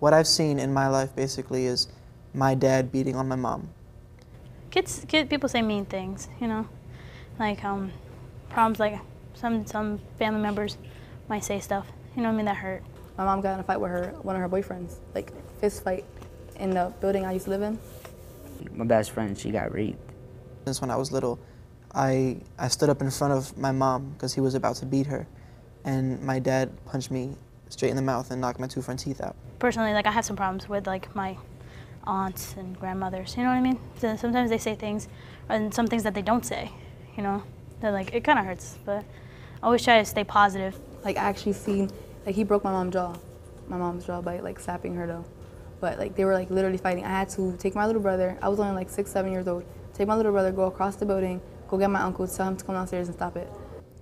what I've seen in my life basically is my dad beating on my mom. People say mean things, you know, like problems, like some family members might say stuff, you know what I mean, that hurt. My mom got in a fight with one of her boyfriends, like fist fight in the building I used to live in. My best friend, she got raped. Since when I was little, I stood up in front of my mom because he was about to beat her, and my dad punched me straight in the mouth and knocked my 2 front teeth out. Personally, like I have some problems with like my aunts and grandmothers, you know what I mean? So sometimes they say things, and some things that they don't say, you know? They're like, it kind of hurts, but I always try to stay positive. Like I actually seen, like he broke my mom's jaw by like slapping her though. But like they were like literally fighting. I had to take my little brother, I was only like 6, 7 years old, take my little brother, go across the building, go get my uncle, tell him to come downstairs and stop it.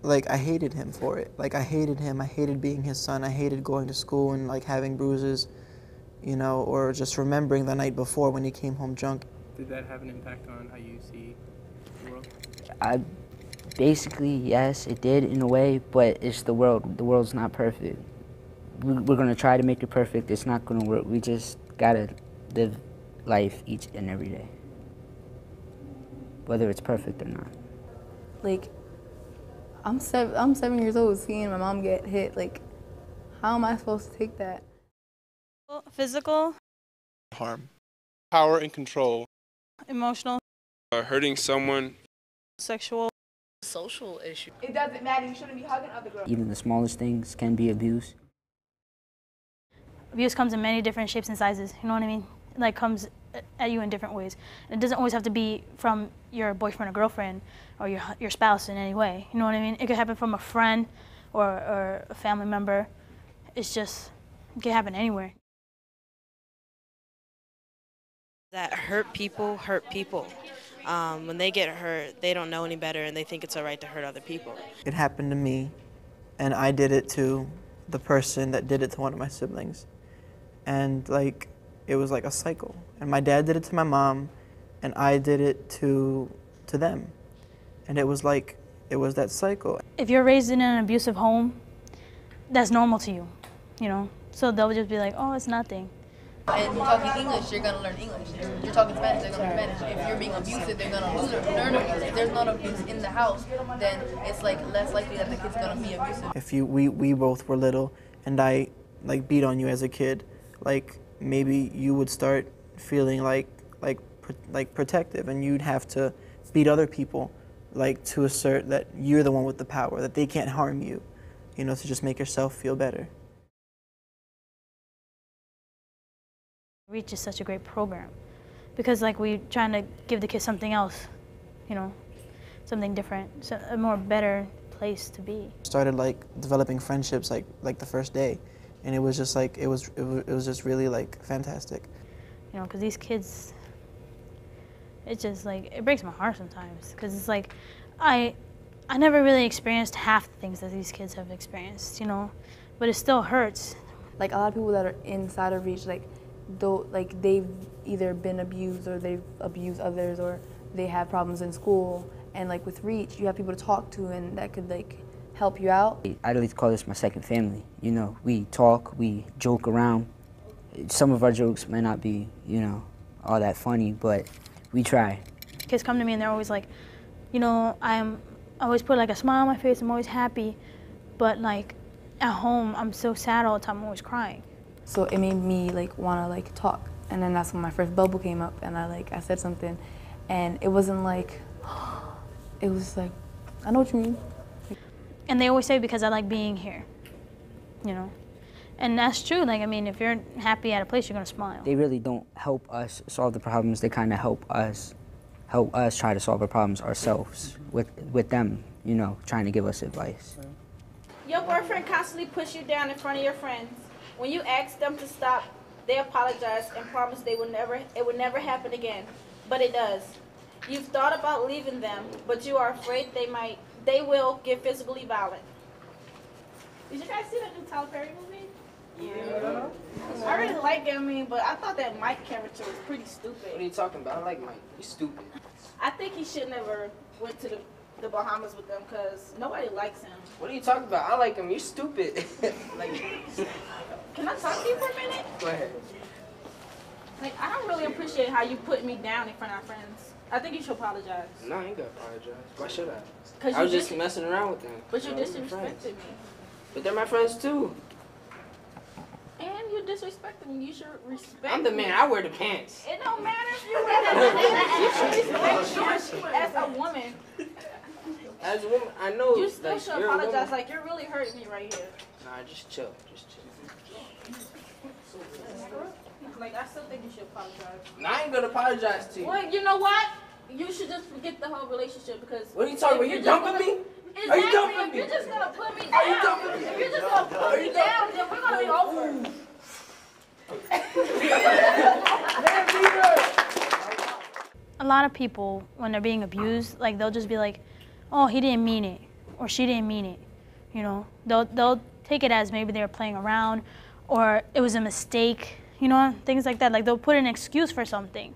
Like I hated him for it. Like I hated him, I hated being his son, I hated going to school and like having bruises, you know, or just remembering the night before when he came home drunk. Did that have an impact on how you see the world? Basically, yes, it did in a way, but it's the world. The world's not perfect. We're gonna try to make it perfect. It's not gonna work. We just gotta live life each and every day, whether it's perfect or not. Like, I'm 7 years old seeing my mom get hit. Like, how am I supposed to take that? Physical. Harm. Power and control. Emotional. Hurting someone. Sexual. Social issue. It doesn't matter. You shouldn't be hugging other girls. Even the smallest things can be abuse. Abuse comes in many different shapes and sizes, you know what I mean? It like comes at you in different ways. And it doesn't always have to be from your boyfriend or girlfriend or your spouse in any way, you know what I mean? It could happen from a friend or a family member. It's just, it can happen anywhere. That hurt people hurt people. When they get hurt, they don't know any better and they think it's all right to hurt other people. It happened to me, and I did it to the person that did it to one of my siblings. And like, it was like a cycle. And my dad did it to my mom, and I did it to them. And it was like, it was that cycle. If you're raised in an abusive home, that's normal to you, you know? So they'll just be like, oh, it's nothing. And you're talking English, you're gonna learn English. If you're talking Spanish, they're gonna learn Spanish. If you're being abusive, they're gonna learn abuse. If there's not abuse in the house, then it's like less likely that the kid's gonna be abusive. If we both were little, and I like beat on you as a kid, like maybe you would start feeling like protective, and you'd have to beat other people, like to assert that you're the one with the power, that they can't harm you, you know, to just make yourself feel better. REACH is such a great program because like we're trying to give the kids something else, you know, something different, so a more better place to be. Started like developing friendships like the first day, and it was just like it was just really like fantastic. You know, because these kids, it just like it breaks my heart sometimes because it's like I never really experienced half the things that these kids have experienced, you know, but it still hurts. Like a lot of people that are inside of REACH, like they've either been abused or they've abused others or they have problems in school, and like with REACH you have people to talk to and that could like help you out. I like to call this my second family. You know, we talk, we joke around. Some of our jokes may not be, you know, all that funny, but we try. Kids come to me and they're always like, you know, I always put like a smile on my face, I'm always happy, but like at home I'm so sad all the time, I'm always crying. So it made me like want to like talk, and then that's when my first bubble came up, and I said something, and it wasn't like, it was like, I know what you mean. And they always say because I like being here, you know, and that's true. Like I mean, if you're happy at a place, you're gonna smile. They really don't help us solve the problems. They kind of help us try to solve our problems ourselves with them, you know, trying to give us advice. Your boyfriend constantly puts you down in front of your friends. When you ask them to stop, they apologize and promise it would never happen again, but it does. You've thought about leaving them, but you are afraid they will get physically violent. Did you guys see that new Tyler Perry movie? Yeah. I really like it, but I thought that Mike character was pretty stupid. What are you talking about? I like Mike. He's stupid. I think he should never went to the Bahamas with them because nobody likes him. What are you talking about? I like him. You're stupid. Like. Can I talk to you for a minute? Go ahead. Like, I don't really appreciate how you put me down in front of our friends. I think you should apologize. No, I ain't gotta apologize. Why should I? 'Cause I was you just messing around with them. But you So, they're friends. disrespected me. But they're my friends too. And you disrespected me. You should respect I'm the man. I wear the pants. It don't matter if you wear the pants. You should respect me as a woman. As a woman, I know. You still like, should you're a woman. apologize. Like, you're really hurting me right here. Nah, just chill. Just chill. Like, I still think you should apologize. Nah, I ain't gonna apologize to you. Well, you know what? You should just forget the whole relationship because. What are you talking about? You dumping me? Exactly. Are you dumping If me? you're just gonna put me down, Are you dumping me? if you're just gonna put me down, then we're gonna be over. A lot of people, when they're being abused, like they'll just be like, "Oh, he didn't mean it," or "She didn't mean it." You know, they'll take it as maybe they were playing around, or it was a mistake. You know, things like that. Like they'll put an excuse for something,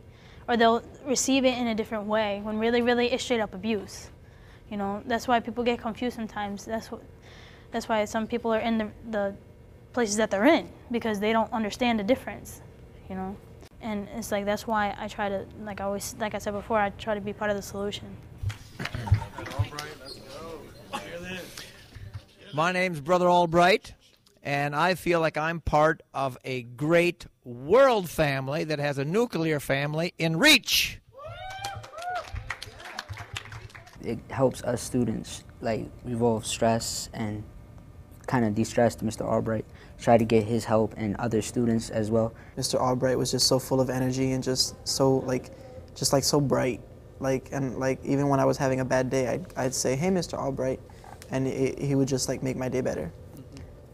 or they'll receive it in a different way when really it's straight up abuse. You know, that's why people get confused sometimes. That's why some people are in the places that they're in, because they don't understand the difference. You know. And it's like, that's why I try to, like I said before, I try to be part of the solution. My name's Brother Albright, and I feel like I'm part of a great world family that has a nuclear family in reach. It helps us students, like, revolve stress and kind of de-stress to Mr. Albright. Try to get his help and other students as well. Mr. Albright was just so full of energy and just so so bright. Even when I was having a bad day, I'd say, "Hey, Mr. Albright," and he would just like make my day better.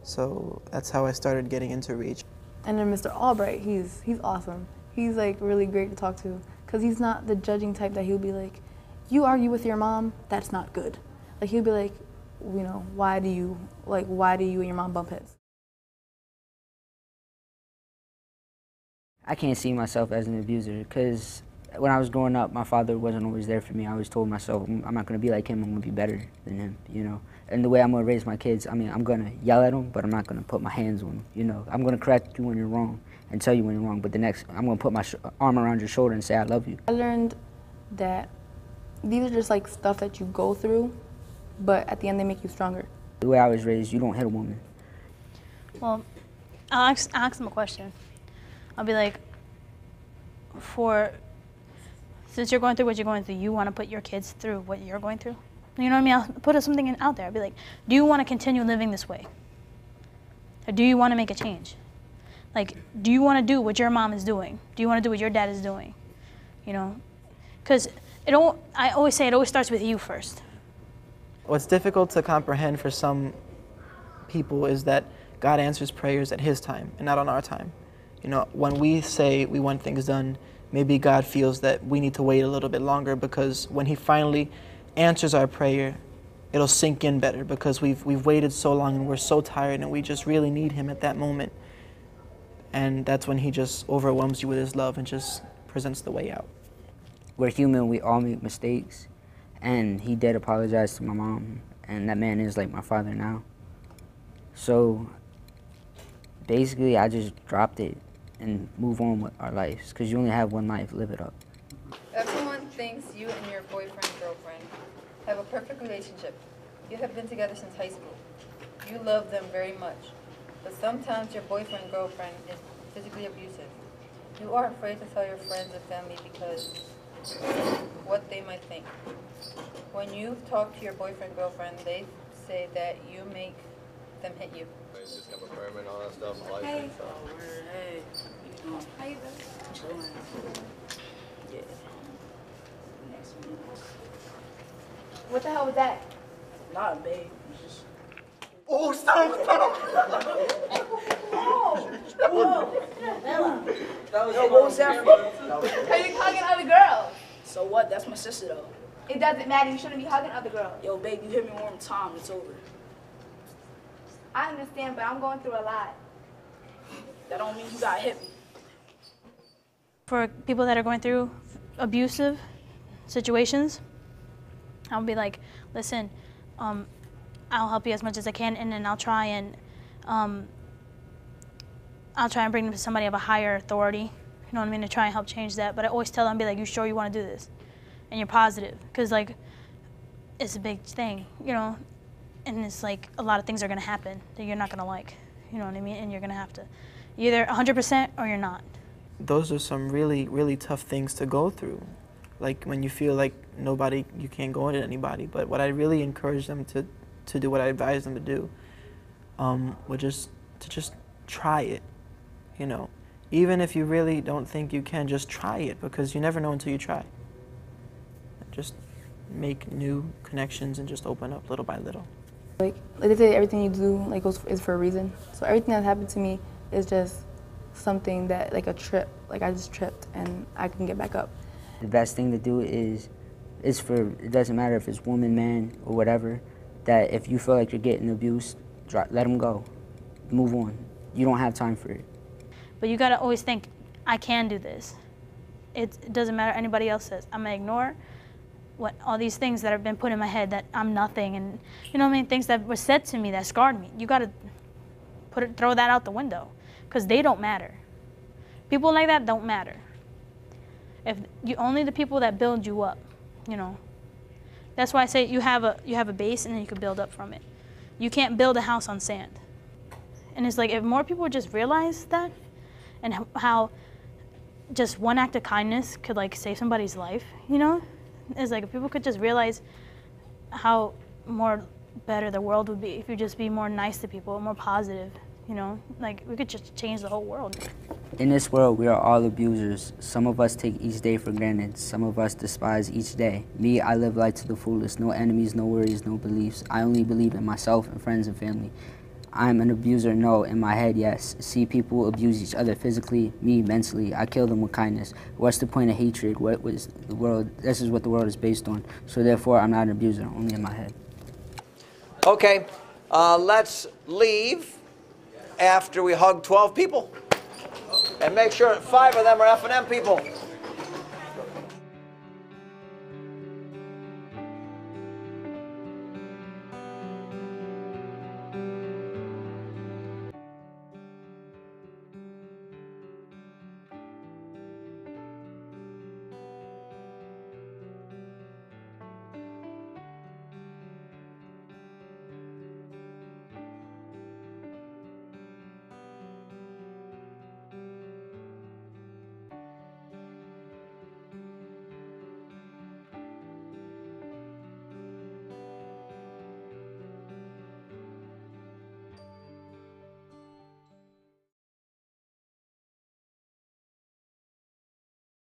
So that's how I started getting into Reach. And then Mr. Albright, he's awesome. He's like really great to talk to, because he's not the judging type that he'll be like, "You argue with your mom, that's not good." Like he'll be like, you know, why do you and your mom bump heads? I can't see myself as an abuser, because when I was growing up, my father wasn't always there for me. I always told myself, I'm not going to be like him, I'm going to be better than him, you know. And the way I'm going to raise my kids, I mean, I'm going to yell at them, but I'm not going to put my hands on them, you know. I'm going to correct you when you're wrong and tell you when you're wrong, but I'm going to put my arm around your shoulder and say, I love you. I learned that these are just like stuff that you go through, but at the end they make you stronger. The way I was raised, you don't hit a woman. Well, I'll ask them a question. I'll be like, since you're going through what you're going through, you want to put your kids through what you're going through? You know what I mean? I'll put something out there. I'll be like, do you want to continue living this way? Or do you want to make a change? Like, do you want to do what your mom is doing? Do you want to do what your dad is doing? You know? Because I always say it always starts with you first. What's difficult to comprehend for some people is that God answers prayers at His time and not on our time. You know, when we say we want things done, maybe God feels that we need to wait a little bit longer, because when He finally answers our prayer, it'll sink in better, because we've waited so long and we're so tired and we just really need Him at that moment. And that's when He just overwhelms you with His love and just presents the way out. We're human, we all make mistakes, and he did apologize to my mom, and that man is like my father now. So basically I just dropped it and move on with our lives, because you only have one life, live it up. Everyone thinks you and your boyfriend/girlfriend have a perfect relationship. You have been together since high school. You love them very much, but sometimes your boyfriend/girlfriend is physically abusive. You are afraid to tell your friends and family because what they might think. When you talk to your boyfriend/girlfriend, they say that you make them hit you. Just have a permit and all that stuff. Hey. Hey. How you doing? Chilling. Yeah. What the hell was that? Nah, babe. Just... Oh, stop! Yo, what was that for? Are you hugging other girls? So what? That's my sister, though. It doesn't matter. You shouldn't be hugging other girls. Yo, babe, you hit me one more time. It's over. I understand, but I'm going through a lot. That don't mean you got hit me. For people that are going through abusive situations, I'll be like, listen, I'll help you as much as I can, and then I'll try and I'll try and bring them to somebody of a higher authority, you know what I mean, to try and help change that. But I always tell them, be like, you sure you want to do this? And you're positive, because like, it's a big thing, you know, and it's like a lot of things are going to happen that you're not going to like, you know what I mean, and you're going to have to, either 100% or you're not. Those are some really, really tough things to go through. Like when you feel like you can't go into anybody. But what I really encourage them to do, what I advise them to do, would just try it, you know. Even if you really don't think you can, just try it, because you never know until you try. Just make new connections and just open up little by little. Like they say, everything you do is for a reason. So everything that happened to me is just something that, like a trip. Like I just tripped and I can get back up. The best thing to do is it doesn't matter if it's woman, man, or whatever, that if you feel like you're getting abused, let them go. Move on. You don't have time for it. But you gotta always think, I can do this. It doesn't matter what anybody else says. I'm gonna ignore all these things that have been put in my head, that I'm nothing, and you know what I mean, things that were said to me that scarred me. You gotta throw that out the window, because they don't matter. People like that don't matter. Only the people that build you up, you know. That's why I say you have a base, and then you can build up from it. You can't build a house on sand. And it's like, if more people just realize that, and how just one act of kindness could like save somebody's life, you know? It's like, if people could just realize how better the world would be if you just be more nice to people, more positive, you know? Like, we could just change the whole world. In this world, we are all abusers. Some of us take each day for granted. Some of us despise each day. Me, I live life to the fullest. No enemies, no worries, no beliefs. I only believe in myself and friends and family. I'm an abuser, no. In my head, yes. See people abuse each other physically, me mentally. I kill them with kindness. What's the point of hatred? What was the world? This is what the world is based on. So therefore, I'm not an abuser, only in my head. Okay, let's leave after we hug 12 people. And make sure 5 of them are F&M people.